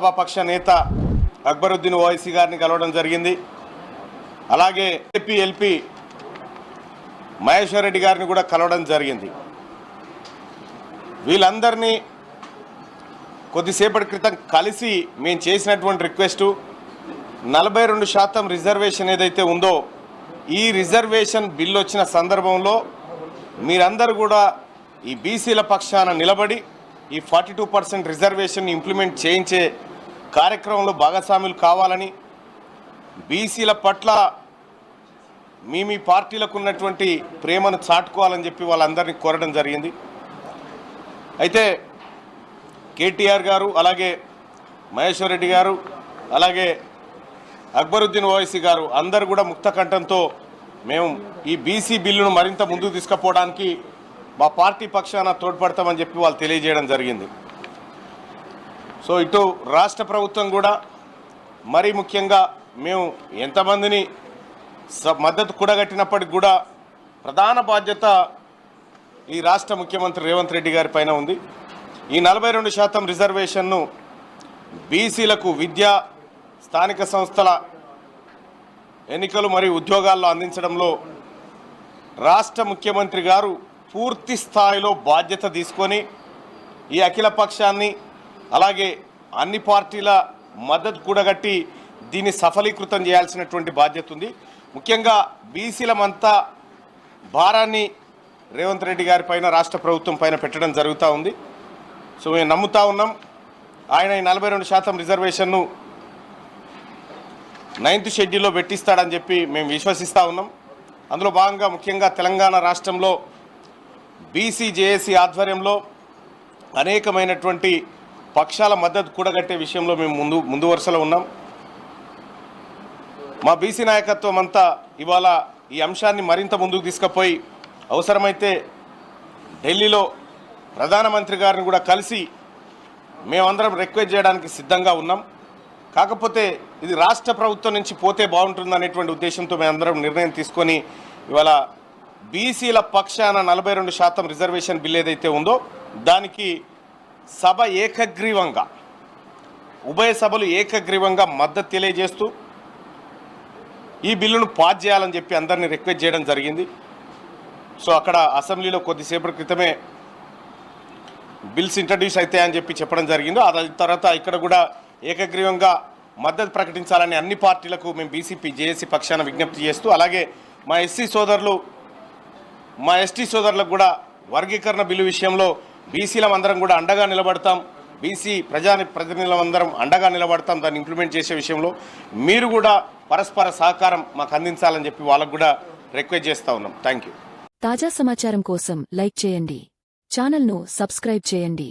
సభాపక్ష నేత అక్బరుద్దీన్ ఓవైసీ గారిని కలవడం జరిగింది. అలాగే ఎల్పీ మహేశ్వర్ రెడ్డి గారిని కూడా కలవడం జరిగింది. వీళ్ళందరినీ కొద్దిసేపటి క్రితం కలిసి మేము చేసినటువంటి రిక్వెస్టు 42% రిజర్వేషన్ ఏదైతే ఉందో ఈ రిజర్వేషన్ బిల్లు వచ్చిన సందర్భంలో మీరందరూ కూడా ఈ బీసీల పక్షాన నిలబడి ఈ 42% రిజర్వేషన్ ఇంప్లిమెంట్ చేయించే కార్యక్రమంలో భాగస్వాములు కావాలని, బీసీల పట్ల మీ పార్టీలకు ఉన్నటువంటి ప్రేమను చాటుకోవాలని చెప్పి వాళ్ళందరినీ కోరడం జరిగింది. అయితే కేటీఆర్ గారు, అలాగే మహేశ్వర్ రెడ్డి గారు, అలాగే అక్బరుద్దీన్ ఓవైసీ గారు అందరూ కూడా ముక్త కంఠంతో మేము ఈ బీసీ బిల్లును మరింత ముందుకు తీసుకుపోవడానికి మా పార్టీ పక్షాన తోడ్పడతామని చెప్పి వాళ్ళు తెలియజేయడం జరిగింది. సో ఇటు రాష్ట్ర ప్రభుత్వం కూడా మరీ ముఖ్యంగా మేము ఎంతమందిని మద్దతు కూడగట్టినప్పటికి కూడా ప్రధాన బాధ్యత ఈ రాష్ట్ర ముఖ్యమంత్రి రేవంత్ రెడ్డి గారి పైన ఉంది. ఈ 42% రిజర్వేషన్ను బీసీలకు విద్య, స్థానిక సంస్థల ఎన్నికలు మరియు ఉద్యోగాల్లో అందించడంలో రాష్ట్ర ముఖ్యమంత్రి గారు పూర్తి స్థాయిలో బాధ్యత తీసుకొని ఈ అఖిల పక్షాన్ని అలాగే అన్ని పార్టీల మద్దతు కూడగట్టి దీన్ని సఫలీకృతం చేయాల్సినటువంటి బాధ్యత ఉంది. ముఖ్యంగా బీసీలమంతా భారాన్ని రేవంత్ రెడ్డి గారి పైన, రాష్ట్ర ప్రభుత్వం పైన పెట్టడం జరుగుతూ ఉంది. సో మేము నమ్ముతా ఉన్నాం ఆయన ఈ 42% రిజర్వేషన్ను 9th షెడ్యూల్లో పెట్టిస్తాడని చెప్పి మేము విశ్వసిస్తూ ఉన్నాం. అందులో భాగంగా ముఖ్యంగా తెలంగాణ రాష్ట్రంలో బీసీ జేఏసీ ఆధ్వర్యంలో అనేకమైనటువంటి పక్షాల మద్దతు కూడగట్టే విషయంలో మేము ముందు వరుసలో ఉన్నాం. మా బీసీ నాయకత్వం అంతా ఇవాళ ఈ అంశాన్ని మరింత ముందుకు తీసుకుపోయి అవసరమైతే ఢిల్లీలో ప్రధానమంత్రి గారిని కూడా కలిసి మేమందరం రిక్వెస్ట్ చేయడానికి సిద్ధంగా ఉన్నాం. కాకపోతే ఇది రాష్ట్ర ప్రభుత్వం నుంచి పోతే బాగుంటుంది అనేటువంటి ఉద్దేశంతో మేమందరం నిర్ణయం తీసుకొని ఇవాళ బీసీల పక్షాన 42% రిజర్వేషన్ బిల్ ఏదైతే ఉందో దానికి సభ ఏకగ్రీవంగా, ఉభయ సభలు ఏకగ్రీవంగా మద్దతు తెలియజేస్తూ ఈ బిల్లును పాస్ చేయాలని చెప్పి అందరినీ రిక్వెస్ట్ చేయడం జరిగింది. సో అక్కడ అసెంబ్లీలో కొద్దిసేపటి క్రితమే బిల్స్ ఇంట్రడ్యూస్ అవుతాయని చెప్పి చెప్పడం జరిగింది. ఆ తర్వాత ఇక్కడ కూడా ఏకగ్రీవంగా మద్దతు ప్రకటించాలని అన్ని పార్టీలకు మేము బీసీపీ జేఏసీ పక్షాన విజ్ఞప్తి చేస్తూ, అలాగే మా ఎస్టీ సోదరులు, మా ఎస్టీ సోదరులకు కూడా వర్గీకరణ బిల్లు విషయంలో బీసీలందరం కూడా అండగా నిలబడతాం, బీసీ ప్రజాప్రతినిధులందరం అండగా నిలబడతాం. దాన్ని ఇంప్లిమెంట్ చేసే విషయంలో మీరు కూడా పరస్పర సహకారం మాకు అందించాలని చెప్పి వాళ్ళకు కూడా రిక్వెస్ట్ చేస్తూ ఉన్నాం. Thank you. తాజా సమాచారం కోసం లైక్ చేయండి, ఛానల్ను సబ్స్క్రైబ్ చేయండి.